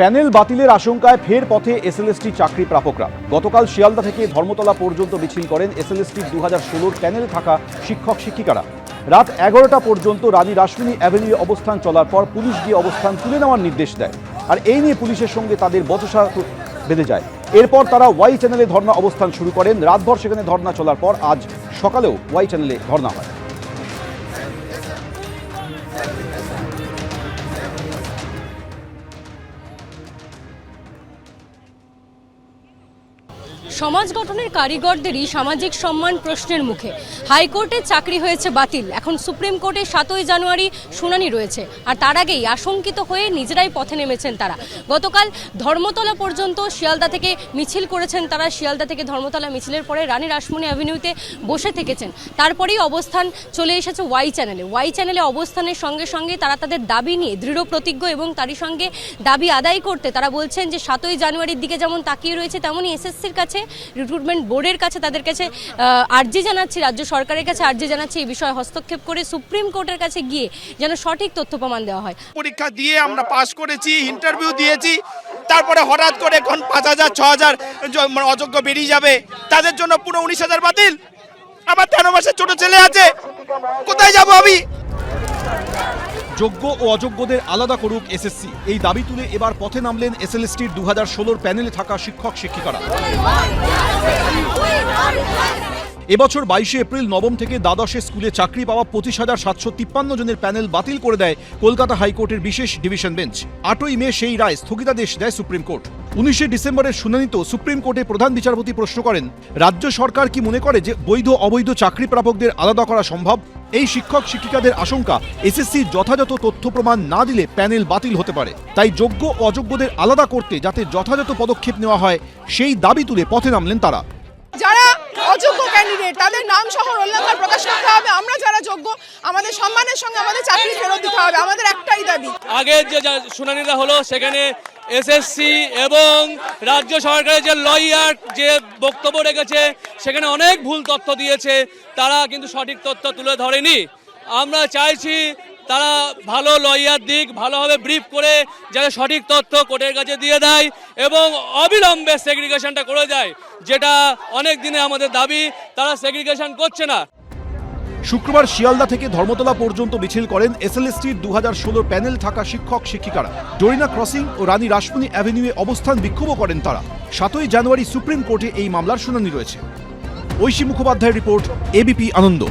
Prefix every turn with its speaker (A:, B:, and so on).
A: Panel বাতিলের আশঙ্কায় ফের পথে এসএলএসটি চাকরি প্রাপকরা। গতকাল শিয়ালদা থেকে ধর্মতলা পর্যন্ত মিছিল করেন এসএলএসটির 2016 প্যানেল থাকা শিক্ষক শিক্ষিকারা। রাত 11টা পর্যন্ত রানী রাসমণি অ্যাভিনিউ অবস্থান চলার পর পুলিশ গিয়ে অবস্থান তুলে নেওয়ার নির্দেশ দেয়, আর এই নিয়ে পুলিশের সঙ্গে তাদের বচসা বেঁধে যায়। এরপর তারা ওয়াই চ্যানেলে ধর্ণা অবস্থান শুরু করেন। রাতভর সেখানে ধর্ণা চলার পর আজ সকালেও ওয়াই চ্যানেলে ধর্ণা হয়।
B: সমাজ গঠনের কারিগরদেরই সামাজিক সম্মান প্রশ্নের মুখে। হাইকোর্টের চাকরি হয়েছে বাতিল, এখন সুপ্রিম কোর্টে 7ই জানুয়ারি শুনানি রয়েছে, আর তার আগেই আশঙ্কিত হয়ে নিজেরাই পথে নেমেছেন তারা। গতকাল ধর্মতলা পর্যন্ত শিয়ালদা থেকে মিছিল করেছেন তারা। শিয়ালদা থেকে ধর্মতলা মিছিলের পরে রানী রাসমণি অ্যাভিনিউতে বসে থেকেছেন। তারপরেই অবস্থান চলে এসেছে ওয়াই চ্যানেলে। ওয়াই চ্যানেলে অবস্থানের সঙ্গে সঙ্গে তারা তাদের দাবি নিয়ে দৃঢ় প্রতিজ্ঞ, এবং তারই সঙ্গে দাবি আদায় করতে তারা বলছেন যে 7ই জানুয়ারির দিকে যেমন তাকিয়ে রয়েছে, তেমনই এসএসসির কাছে, রিক্রুটমেন্ট বোর্ডের কাছে, তাদের কাছে আর্জি জানাচ্ছি, রাজ্য সরকারের কাছে আর্জি জানাচ্ছি এই বিষয়ে হস্তক্ষেপ করে সুপ্রিম কোর্টের কাছে গিয়ে যেন সঠিক তথ্য প্রমাণ দেওয়া হয়।
C: পরীক্ষা দিয়ে আমরা পাস করেছি, ইন্টারভিউ দিয়েছি, তারপরে হঠাৎ করে এখন 5,000 6,000 অযোগ্য বেরিয়ে যাবে, তাদের জন্য পুরো 19,000 বাতিল। আমার 13 মাসের ছোট ছেলে আছে, কোথায় যাব আমি?
A: যোগ্য ও অযোগ্যদের আলাদা করুক এসএসসি, এই দাবি তুলে এবার পথে নামলেন এসএলএসটির 2016 প্যানেলে থাকা শিক্ষক শিক্ষিকারা। এবছর 22শে এপ্রিল নবম থেকে দ্বাদশে স্কুলে চাকরি পাওয়া 25,753 জনের প্যানেল বাতিল করে দেয় কলকাতা হাইকোর্টের বিশেষ ডিভিশন বেঞ্চ। 8ই মে সেই রায় স্থগিতাদেশ দেয় সুপ্রিম কোর্ট। 19শে ডিসেম্বরের শুনানিতেও সুপ্রিম কোর্টে প্রধান বিচারপতি প্রশ্ন করেন, রাজ্য সরকার কি মনে করে যে বৈধ অবৈধ চাকরি প্রাপকদের আলাদা করা সম্ভব? এই শিক্ষক শিক্ষিকাদের আশঙ্কা, এসএসসির যথাযথ তথ্য প্রমাণ না দিলে প্যানেল বাতিল হতে পারে। তাই যোগ্য ও অযোগ্যদের আলাদা করতে যাতে যথাযথ পদক্ষেপ নেওয়া হয়, সেই দাবি তুলে পথে নামলেন তারা।
D: যারা অযোগ্য ক্যান্ডিডেট তাদের নাম সহ রোল নাম্বার প্রকাশ করতে হবে। আমরা যারা যোগ্য, আমাদের সম্মানের সঙ্গে আমাদের চাকরি ফেরত দিতে হবে, আমাদের একটাই দাবি।
E: আগের যে শুনানিটা হলো সেখানে এসএসসি এবং রাজ্য সরকারের যে লয়ার যে বক্তব্য রেখেছে সেখানে অনেক ভুল তথ্য দিয়েছে, তারা কিন্তু সঠিক তথ্য তুলে ধরেনি। আমরা চাইছি তারা ভালো লয়ার দিক, ভালোভাবে ব্রিফ করে যাতে সঠিক তথ্য কোর্টের কাছে দিয়ে দেয় এবং অবিলম্বে সেগ্রিগেশনটা করে দেয়, যেটা অনেক দিনে আমাদের দাবি, তারা সেগ্রিগেশন করছে না।
A: শুক্রবার শিয়ালদা থেকে ধর্মতলা পর্যন্ত মিছিল করেন এসএলএসটির 2016 প্যানেল থাকা শিক্ষক শিক্ষিকারা। ডোরিনা ক্রসিং ও রানী রাসমণি অ্যাভিনিউয়ে অবস্থান বিক্ষোভও করেন তারা। 7ই জানুয়ারি সুপ্রিম কোর্টে এই মামলার শুনানি রয়েছে। ঐশী মুখোপাধ্যায়ের রিপোর্ট, এবিপি আনন্দ।